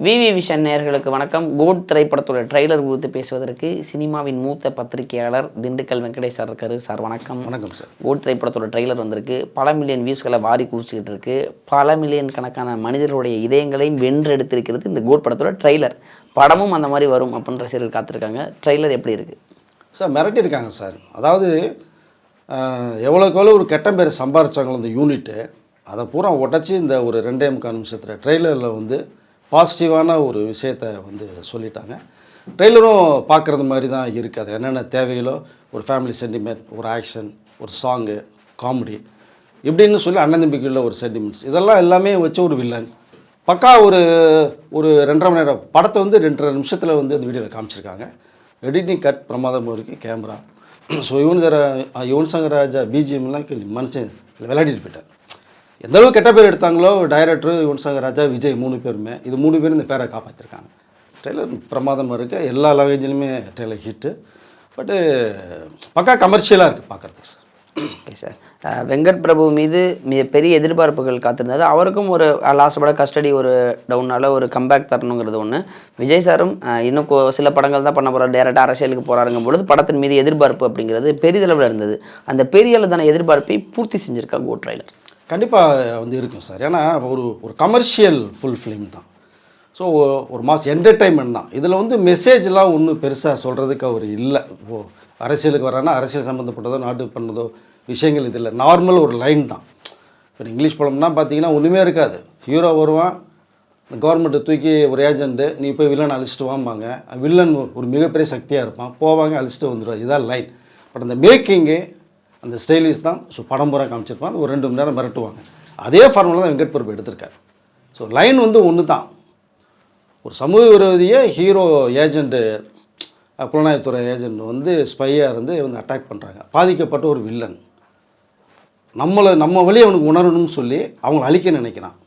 விவி vision நேயர்களுக்கு வணக்கம். Code திரைப்படத்தோட ட்ரெய்லர் குறித்து பேசுவதற்கு சினிமாவின் மூத்த பத்திரிகையாளர் திண்டுக்கல் வெங்கடேஷ் சார் இருக்காரு. சார் வணக்கம். வணக்கம் சார். கோட் திரைப்படத்தோட ட்ரெய்லர் வந்திருக்கு. பல மில்லியன் வியூஸ்களை வாரி குவிச்சிக்கிட்டு இருக்கு. பல மில்லியன் கணக்கான மனிதர்களுடைய இதயங்களையும் வென்றெடுத்திருக்கிறது இந்த கோட் படத்தோட ட்ரெய்லர். படமும் அந்த மாதிரி வரும் அப்படின்னு ரசிகர்கள் காத்திருக்காங்க. ட்ரெய்லர் எப்படி இருக்குது சார்? மிரட்டியிருக்காங்க சார். அதாவது எவ்வளோக்கு எவ்வளோ ஒரு கெட்ட பேர் சம்பாரிச்சாங்களோ இந்த யூனிட்டு, அதை பூரா உடச்சி இந்த ஒரு 2.25 நிமிஷத்தில் ட்ரெய்லரில் வந்து பாசிட்டிவான ஒரு விஷயத்தை வந்து சொல்லிட்டாங்க. ட்ரெய்லரும் பார்க்குறது மாதிரி தான் இருக்குது. அது என்னென்ன தேவைகளோ, ஒரு ஃபேமிலி சென்டிமெண்ட், ஒரு ஆக்ஷன், ஒரு சாங்கு, காமெடி இப்படின்னு சொல்லி அண்ணன் தம்பிக்குள்ள ஒரு சென்டிமெண்ட்ஸ், இதெல்லாம் எல்லாமே வச்சு ஒரு வில்லன் பக்கா ஒரு 2.5 மணி நேரம் படத்தை வந்து 2.5 நிமிஷத்தில் வந்து அந்த வீடியோவில் காமிச்சிருக்காங்க. எடிட்டிங் கட் பிரமாதமாக இருக்குது. கேமரா ஸோ யுவன் சங்கர் ராஜா பிஜிஎம்லாம் மனுஷன் விளையாடிட்டு போயிட்டார். எந்தளவு கெட்ட பேர் எடுத்தாங்களோ டைரக்டர் யுவன் சங்கர் ராஜா, விஜய் 3 பேருமே, இது 3 பேரும் இந்த பேரை காப்பாற்றிருக்காங்க. ட்ரெய்லர் பிரமாதமாக இருக்குது. எல்லா லாங்குவேஜ்லையுமே ட்ரெய்லர் ஹிட்டு. பட்டு பக்கா கமர்ஷியலாக இருக்குது பார்க்குறதுக்கு sir. Okay sir. Venkat Prabhu மீது பெரிய எதிர்பார்ப்புகள் காத்திருந்தது. அவருக்கும் ஒரு லாஸ்ட் பட கஸ்டடி ஒரு டவுனால் ஒரு கம்பேக் தரணுங்கிறது ஒன்று. விஜய் சாரும் இன்னும் சில படங்கள் தான் பண்ண போகிறார், டேரெக்டாக அரசியலுக்கு போகிறாருங்கும் பொழுது படத்தின் மீது எதிர்பார்ப்பு அப்படிங்கிறது பெரிதளவில் இருந்தது. அந்த பெரிய அளவுதான எதிர்பார்ப்பை பூர்த்தி செஞ்சுருக்கா கோட் ட்ரெய்லர்? கண்டிப்பாக வந்து இருக்கும் சார். ஏன்னா ஒரு கமர்ஷியல் ஃபுல் ஃபிலிம் தான். ஸோ ஒரு மாஸ் என்டர்டைன்மெண்ட் தான். இதில் வந்து மெசேஜ்லாம் ஒன்றும் பெருசாக சொல்கிறதுக்கு அவர் இல்லை. இப்போது அரசியலுக்கு வரானா அரசியல் சம்மந்தப்பட்டதோ நாட்டு பண்ணதோ விஷயங்கள் இது இல்லை. நார்மல் ஒரு லைன் தான். இப்போ இங்கிலீஷ் படம்னா பார்த்தீங்கன்னா ஒன்றுமே இருக்காது. ஹீரோ வருவான், இந்த கவர்மெண்ட்டை தூக்கி ஒரு ஏஜென்ட்டு, நீ போய் வில்லன் அழிச்சிட்டு வாம்பாங்க. வில்லன் ஒரு மிகப்பெரிய சக்தியாக இருப்பான், போவாங்க அழிச்சிட்டு வந்துடுவார். இதான் லைன். பட் அந்த மேக்கிங்கு, அந்த ஸ்டைலிஷ் தான். ஸோ படம் பூரா காமிச்சிருப்பாங்க. ஒரு 2 மணி நேரம் மிரட்டுவாங்க. அதே ஃபார்முலா தான் வெங்கட் பிரபு எடுத்திருக்காரு. ஸோ லைன் வந்து ஒன்று தான். ஒரு சமூக விரோதியை ஹீரோ ஏஜென்ட்டு, புலனாய்வுத்துறை ஏஜென்ட் வந்து ஸ்பையாக இருந்து வந்து அட்டாக் பண்ணுறாங்க. பாதிக்கப்பட்ட ஒரு வில்லன் நம்ம வழி அவனுக்கு உணரணும்னு சொல்லி அவங்கள அழிக்க நினைக்கிறான்.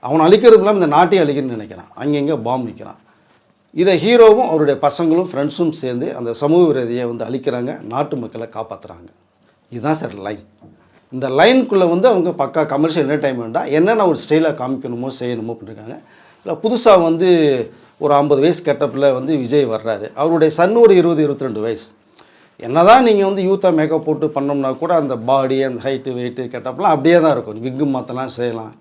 அவனை அழிக்கிறது இல்லாமல் இந்த நாட்டையும் அழிக்கணும்னு நினைக்கிறான். அங்கங்கே பாம்பு வைக்கிறான். இதை ஹீரோவும் அவருடைய பசங்களும் ஃப்ரெண்ட்ஸும் சேர்ந்து அந்த சமூக விரோதியை வந்து அழிக்கிறாங்க, நாட்டு மக்களை காப்பாற்றுறாங்க. இதுதான் சார் லைன். இந்த லைனுக்குள்ளே வந்து அவங்க பக்கா கமர்ஷியல் என்டர்டைன்மெண்ட்டாக என்னென்ன ஒரு ஸ்டைலாக காமிக்கணுமோ செய்யணுமோ பண்ணியிருக்காங்க. இல்லை புதுசாக வந்து ஒரு 50 வயசு கெட்டப்பில் வந்து விஜய் வர்றாரு. அவருடைய சன் ஒரு 20-22 வயசு. என்ன தான் நீங்கள் வந்து யூத்தாக மேக்கப் போட்டு பண்ணோம்னா கூட அந்த பாடி, அந்த ஹைட்டு, வெயிட்டு, கெட்டப்லாம் அப்படியே தான் இருக்கும். விக்கு மாற்றலாம், செய்யலாம்,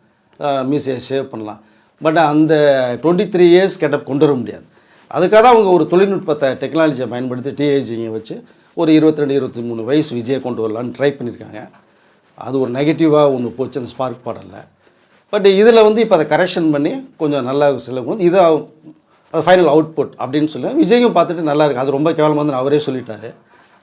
மீசையை ஷேவ் பண்ணலாம். பட் அந்த 23 இயர்ஸ் கெட்டப் கொண்டு வர முடியாது. அதுக்காக தான் அவங்க ஒரு தொழில்நுட்பத்தை, டெக்னாலஜியை பயன்படுத்தி டிஐஜிங்கை வச்சு ஒரு 22-23 வயசு விஜயை கொண்டு வரலான்னு ட்ரை பண்ணியிருக்காங்க. அது ஒரு நெகட்டிவாக ஒன்று போச்சு அந்த ஸ்பார்க் பாடலில். பட் இதில் வந்து இப்போ அதை கரெக்ஷன் பண்ணி கொஞ்சம் நல்லா சிலவங்க இது ஃபைனல் அவுட்புட் அப்படின்னு சொல்லி விஜயும் பார்த்துட்டு நல்லா இருக்குது. அது ரொம்ப கேவலமாக வந்து அவரே சொல்லிட்டாரு.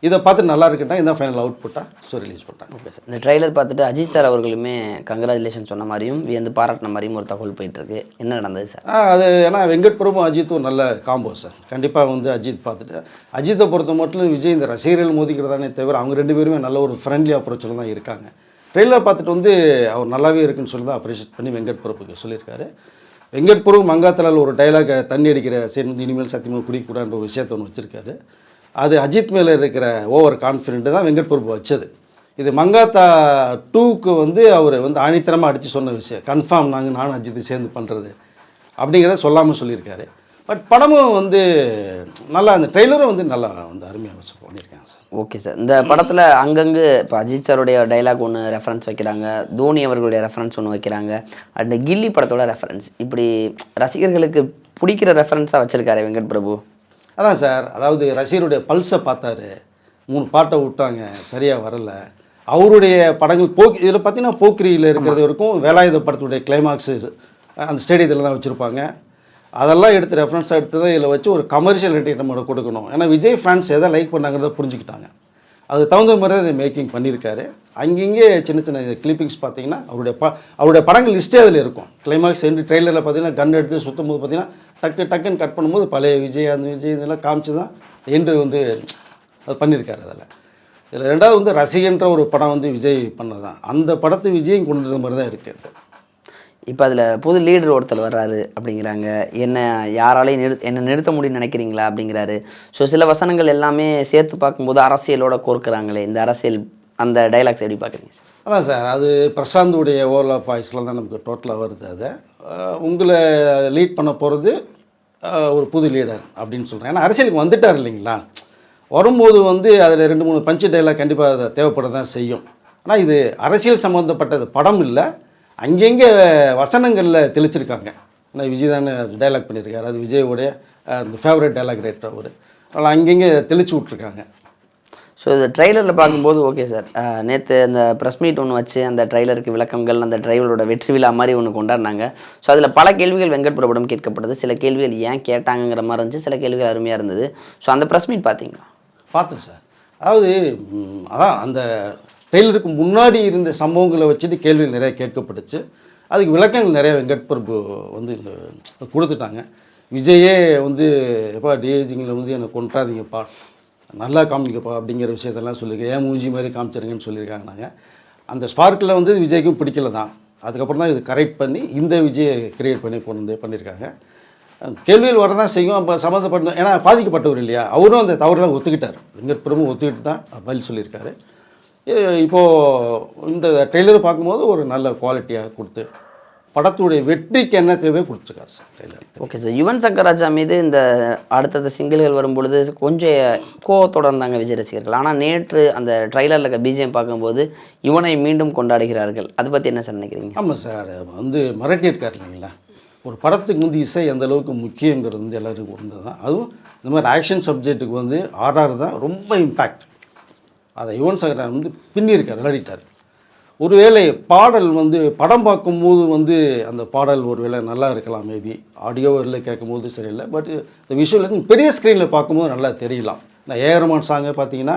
இதை பார்த்துட்டு நல்லா இருக்குட்டா இதான் ஃபைனல் அவுட்புட்டாக ஸோ ரிலீஸ் பண்ணிட்டாங்க. Okay sir. இந்த ட்ரெய்லர் பார்த்துட்டு அஜித் சார் அவர்களுமே கங்க்ராச்சுலேஷன் சொன்ன மாதிரியும் வியந்து பாராட்டின மாதிரியும் ஒரு தகவல் போயிட்டுருக்கு. என்ன நடந்தது சார்? அது ஏன்னா வெங்கட் பிரபு அஜித்தும் நல்ல காம்போ சார். கண்டிப்பாக வந்து அஜித் பார்த்துட்டு, அஜித்தை பொறுத்த மட்டும் விஜய் இந்த ரசிகர்கள் மோதிக்கிறதானே தவிர அவங்க 2 பேருமே நல்ல ஒரு ஃப்ரெண்ட்லி அப்ரோச்சில் தான் இருக்காங்க. ட்ரெய்லர் பார்த்துட்டு வந்து அவர் நல்லாவே இருக்குன்னு சொல்லி தான் அப்ரிஷியேட் பண்ணி வெங்கட் பிரபுக்கு சொல்லியிருக்காரு. வெங்கட் பிரபு மங்காத்தலால் ஒரு டைலாக் தண்ணி அடிக்கிற சீன் வந்து இனிமேல் சத்தியமாக குடிக்கூடான்ற ஒரு விஷயத்தை ஒன்று வச்சுருக்காரு. அது அஜித் மேலே இருக்கிற ஓவர் கான்ஃபிடென்ட்டு தான் வெங்கட் பிரபு வச்சது. இது மங்காத்தா 2க்கு வந்து அவர் வந்து ஆணித்தரமாக அடித்து சொன்ன விஷயம். கன்ஃபார்ம் நானும் அஜித்தை சேர்ந்து பண்ணுறது அப்படிங்கிறத சொல்லாமல் சொல்லியிருக்காரு. பட் படமும் வந்து நல்லா, அந்த ட்ரெய்லரும் வந்து நல்லா வந்து அருமையாக வச்சு பண்ணியிருக்காங்க சார். Okay sir. இந்த படத்தில் அங்கங்கே இப்போ அஜித் சாருடைய டைலாக் ஒன்று ரெஃபரன்ஸ் வைக்கிறாங்க, தோனி அவர்களுடைய ரெஃபரன்ஸ் ஒன்று வைக்கிறாங்க, அந்த கில்லி படத்தோட ரெஃபரன்ஸ், இப்படி ரசிகர்களுக்கு பிடிக்கிற ரெஃபரன்ஸாக வச்சுருக்காரு வெங்கட் பிரபு. அதான் சார், அதாவது ரசிகருடைய பல்ஸை பார்த்தாரு. 3 பாட்டை விட்டாங்க, சரியாக வரலை. அவருடைய படங்கள் இதில் பார்த்தீங்கன்னா போக்கிரியில் இருக்கிறது வரைக்கும் வேலாயுத படத்துடைய கிளைமாக்ஸு அந்த ஸ்டேடியத்தில் தான் வச்சுருப்பாங்க. அதெல்லாம் எடுத்து ரெஃபரன்ஸாக எடுத்து தான் இதில் வச்சு ஒரு கமர்ஷியல் என்டர்டைன்மெண்ட் கொடுக்கணும். ஏன்னா விஜய் ஃபேன்ஸ் எதை லைக் பண்ணாங்கிறத புரிஞ்சுக்கிட்டாங்க. அது தகுந்த மாதிரி தான் இதை மேக்கிங் பண்ணியிருக்காரு. அங்கங்கே சின்ன சின்ன கிளிப்பிங்ஸ் பார்த்தீங்கன்னா அவருடைய படங்கள் லிஸ்ட்டே அதில் இருக்கும். கிளைமாக்ஸ் எண்டு ட்ரெய்லரில் பார்த்தீங்கன்னா கன் எடுத்து சுற்றும் போது பார்த்தீங்கன்னா டக்குன்னு கட் பண்ணும்போது பழைய விஜய், அந்த விஜய் இதெல்லாம் காமிச்சு தான் எண்டு வந்து அது பண்ணியிருக்காரு. இதில் 2வது வந்து ரசிகன்ற ஒரு படம் வந்து விஜய் பண்ணதான். அந்த படத்தை விஜயும் கொண்டு வந்த மாதிரி தான் இருக்குது. இப்போ அதில் புது லீடர் ஒருத்தர் வர்றாரு அப்படிங்கிறாங்க. யாராலையும் என்னை நிறுத்த முடியும்னு நினைக்கிறீங்களா அப்படிங்கிறாரு. ஸோ சில வசனங்கள் எல்லாமே சேர்த்து பார்க்கும்போது அரசியலோட கோர்க்குறாங்களே, இந்த அரசியல் அந்த டைலாக்ஸ் எப்படி பார்க்குறீங்க சார்? அதான் சார், அது பிரசாந்துடைய ஓவர்லாப் வாய்ஸ்லாம் தான் நமக்கு டோட்டலாக வருது. அதை உங்களை லீட் பண்ண போகிறது ஒரு புது லீடர் அப்படின்னு சொல்கிறேன். ஏன்னா அரசியலுக்கு வந்துட்டார் இல்லைங்களா, வரும்போது வந்து அதில் 2-3 பஞ்சு டைலாக் கண்டிப்பாக அதை தேவைப்பட தான் செய்யும். ஆனால் இது அரசியல் சம்மந்தப்பட்டது படம் இல்லை, அங்கங்கே வசனங்களில் தெளிச்சிருக்காங்க. ஏன்னா விஜய் தானே டைலாக் பண்ணியிருக்காரு, அது விஜயோடைய ஃபேவரட் டைலாக் ரைட்டர் அவர், அதனால் அங்கங்கே தெளிச்சு விட்ருக்காங்க. ஸோ இந்த ட்ரைலரில் பார்க்கும்போது ஓகே சார், நேற்று அந்த ப்ரெஸ் மீட் ஒன்று வச்சு அந்த ட்ரைலருக்கு விளக்கங்கள் அந்த ட்ரைவரோட வெற்றி விழா மாதிரி ஒன்று கொண்டாடினாங்க. ஸோ அதில் பல கேள்விகள் வெங்கட் பிரபுவிடம் கேட்கப்பட்டது. சில கேள்விகள் ஏன் கேட்டாங்கங்கிற மாதிரி இருந்துச்சு, சில கேள்விகள் அருமையாக இருந்தது. ஸோ அந்த ப்ரெஸ் மீட் பார்த்தீங்களா? பார்த்தேன் சார். அதாவது அதான் அந்த ட்ரெய்லருக்கு முன்னாடி இருந்த சம்பவங்களை வச்சுட்டு கேள்விகள் நிறைய கேட்கப்பட்டுச்சு. அதுக்கு விளக்கங்கள் நிறைய வெங்கட் பிரபு வந்து கொடுத்துட்டாங்க. விஜயே வந்து எப்பா டிஏஜிங்கில் வந்து என்னை கொண்டாதீங்கப்பா, நல்லா காமிக்கப்பா அப்படிங்கிற விஷயத்தெல்லாம் சொல்லியிருக்கேன், ஏன் மூஞ்சி மாதிரி காமிச்சிருங்கன்னு சொல்லியிருக்காங்க. நாங்கள் அந்த ஸ்பார்க்கில் வந்து விஜய்க்கும் பிடிக்கல தான், அதுக்கப்புறம் தான் இது கரெக்ட் பண்ணி இந்த விஜயை கிரியேட் பண்ணி பண்ணியிருக்காங்க. கேள்விகள் வரதான் செய்யும், அப்போ சம்மந்தப்பட்ட ஏன்னா பாதிக்கப்பட்டவர் இல்லையா, அவரும் அந்த தவறுலாம் ஒத்துக்கிட்டார். வெங்கட் பிரபு ஒத்துக்கிட்டு தான் பதில் சொல்லியிருக்காரு. இப்போது இந்த ட்ரெய்லர் பார்க்கும்போது ஒரு நல்ல குவாலிட்டியாக கொடுத்து படத்துடைய வெற்றிக்கு என்ன தேவையோ கொடுத்துருக்காரு sir trailer. Okay sir, Yuvan Shankar Raja மீது இந்த அடுத்தடுத்த சிங்கிள்கள் வரும்பொழுது கொஞ்சம் கோவத்தோடு இருந்தாங்க விஜய் ரசிகர்கள். ஆனால் நேற்று அந்த ட்ரெய்லரில் இருக்க பிஜிஎம் பார்க்கும்போது யுவனை மீண்டும் கொண்டாடுகிறார்கள். அதை பற்றி என்ன சார் நினைக்கிறீங்க? ஆமாம் சார், வந்து மிரட்டியிருக்காரு இல்லைங்களா, ஒரு படத்துக்கு வந்து இசை எந்த அளவுக்கு முக்கியங்கிறது வந்து எல்லாருக்கும் உணர்ந்து தான். அதுவும் இந்த மாதிரி ஆக்ஷன் சப்ஜெக்ட்டுக்கு வந்து ஆர்ஆர் தான் ரொம்ப இம்பேக்ட். அதை யுவன் சங்கர் வந்து பின்னிருக்கார், விளையாடிட்டார். ஒருவேளை பாடல் வந்து படம் பார்க்கும்போது வந்து அந்த பாடல் ஒருவேளை நல்லா இருக்கலாம், மேபி ஆடியோ இல்லை கேட்கும்போது சரியில்லை, பட் இந்த விஷுவல் பெரிய ஸ்க்ரீனில் பார்க்கும்போது நல்லா தெரியலாம். நான் ஏஆர் ரஹ்மான் சாங்கை பார்த்தீங்கன்னா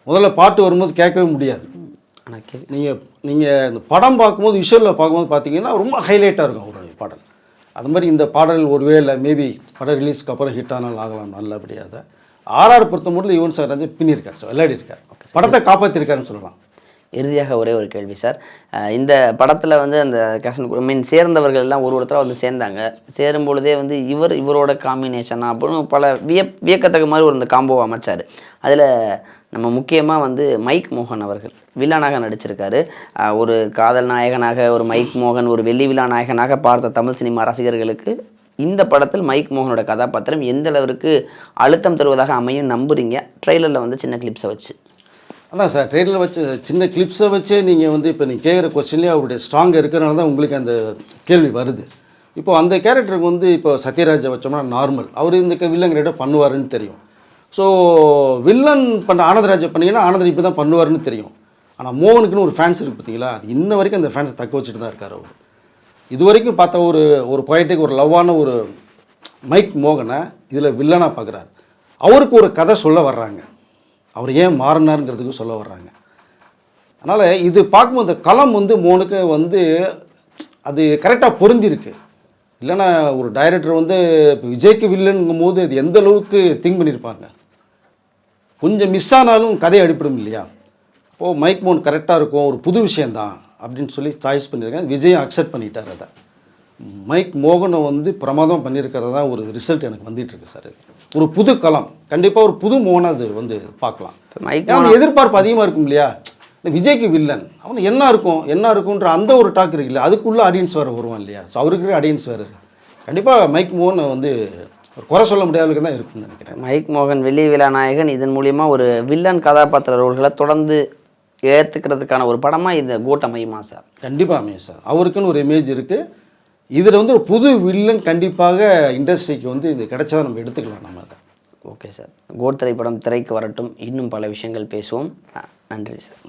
முதல்ல பாட்டு வரும்போது கேட்கவே முடியாது. ஆனால் நீங்கள் இந்த படம் பார்க்கும்போது விஷுவலில் பார்க்கும்போது பார்த்தீங்கன்னா ரொம்ப ஹைலைட்டாக இருக்கும் அவருடைய பாடல். அது மாதிரி இந்த பாடல் ஒருவேளை மேபி படம் ரிலீஸ்க்கு அப்புறம் ஹிட் ஆனால் ஆகலாம் நல்லபடியாக. ஆர்ஆர் பொறுத்த மட்டும் யுவன் சார் வந்து பின்னிருக்கார் சார், விளையாடிருக்கார், படத்தை காப்பாற்றிருக்காருன்னு சொல்லலாம். இறுதியாக ஒரே ஒரு கேள்வி சார், இந்த படத்தில் வந்து அந்த கேஷன் சேர்ந்தவர்கள் எல்லாம் ஒருத்தராக வந்து சேர்ந்தாங்க. சேரும் பொழுதே வந்து இவரோட காம்பினேஷனா அப்படின்னு பல வியக்கத்தக்க மாதிரி ஒரு இந்த காம்போ அமைச்சார். அதில் நம்ம முக்கியமாக வந்து மைக் மோகன் அவர்கள் வில்லனாக நடிச்சிருக்காரு. ஒரு காதல் நாயகனாக ஒரு மைக் மோகன் ஒரு வெள்ளி விழா நாயகனாக பார்த்த தமிழ் சினிமா ரசிகர்களுக்கு இந்த படத்தில் மைக் மோகனோட கதாபாத்திரம் எந்த அளவிற்கு அழுத்தம் தருவதாக அமையும் நம்புறீங்க? ட்ரெய்லரில் வந்து சின்ன கிளிப்ஸை வச்சு. அதான் சார், ட்ரெய்லரில் வச்சு சின்ன கிளிப்ஸை வச்சே நீங்கள் வந்து இப்போ நீங்கள் கேட்குற கொஸ்டின்லேயே அவருடைய ஸ்ட்ராங் இருக்கிறனால தான் உங்களுக்கு அந்த கேள்வி வருது. இப்போது அந்த கேரக்டருக்கு வந்து இப்போ சத்யராஜை வச்சோம்னா நார்மல், அவர் இந்த வில்லன் கிரேட்டாக பண்ணுவாருன்னு தெரியும். ஸோ வில்லன் பண்ண ஆனந்தராஜை பண்ணிங்கன்னா ஆனந்தர் இப்போ தான் பண்ணுவாருன்னு தெரியும். ஆனால் மோகனுக்குன்னு ஒரு ஃபேன்ஸ் இருக்குது பார்த்தீங்களா, அது இன்ன வரைக்கும் அந்த ஃபேன்ஸை தக்க வச்சுட்டு தான் இருக்கார் அவர். இது வரைக்கும் பார்த்த ஒரு பொயட்டுக்கு ஒரு லவ்வான ஒரு மைக் மோகனை இதில் வில்லனாக பார்க்குறாரு. அவருக்கு ஒரு கதை சொல்ல வர்றாங்க, அவர் ஏன் மாறினாருங்கிறதுக்கு சொல்ல வர்றாங்க. அதனால் இது பார்க்கும்போது இந்த களம் வந்து மோனுக்கு வந்து அது கரெக்டாக பொருந்திருக்கு. இல்லைன்னா ஒரு டைரக்டர் வந்து இப்போ விஜய்க்கு வில்லனுங்கும் போது அது எந்த அளவுக்கு திங்க் பண்ணியிருப்பாங்க. கொஞ்சம் மிஸ் ஆனாலும் கதை அடிப்படும் இல்லையா. இப்போது மைக் மோகன் கரெக்டாக இருக்கும், ஒரு புது விஷயந்தான் அப்படின்னு சொல்லி சாய்ஸ் பண்ணியிருக்கேன். விஜயும் அக்செப்ட் பண்ணிட்டார். அதை மைக் மோகனை வந்து பிரமாதம் பண்ணியிருக்கிறதா ஒரு ரிசல்ட் எனக்கு வந்துட்டுருக்கு சார். இது ஒரு புது களம், கண்டிப்பாக ஒரு புது மோகனை அது வந்து பார்க்கலாம். அந்த எதிர்பார்ப்பு அதிகமாக இருக்கும் இல்லையா, இந்த விஜய்க்கு வில்லன் அவன் என்ன இருக்குன்ற அந்த ஒரு டாக் இருக்கு இல்லையா, அதுக்குள்ளே ஆடியன்ஸ் வேறு வருவான் இல்லையா. ஸோ அவருக்கு ஆடியன்ஸ் வேறு கண்டிப்பாக மைக் மோகனை வந்து குறை சொல்ல முடியாதவர்களுக்கு தான் இருக்குன்னு நினைக்கிறேன். மைக் மோகன் வெள்ளி விழா நாயகன் இதன் மூலிமா ஒரு வில்லன் கதாபாத்திர ரோல்களை தொடர்ந்து ஏற்றுக்கிறதுக்கான ஒரு படமாக இந்த கோட் அமையுமா சார்? கண்டிப்பாக அமையும் சார். அவருக்குன்னு ஒரு இமேஜ் இருக்குது. இதில் வந்து ஒரு புது வில்லன் கண்டிப்பாக இண்டஸ்ட்ரிக்கு வந்து இது கிடைச்சா நம்ம எடுத்துக்கலாம் நம்ம அதை. ஓகே சார், கோட் திரைப்படம் திரைக்கு வரட்டும், இன்னும் பல விஷயங்கள் பேசுவோம். நன்றி சார்.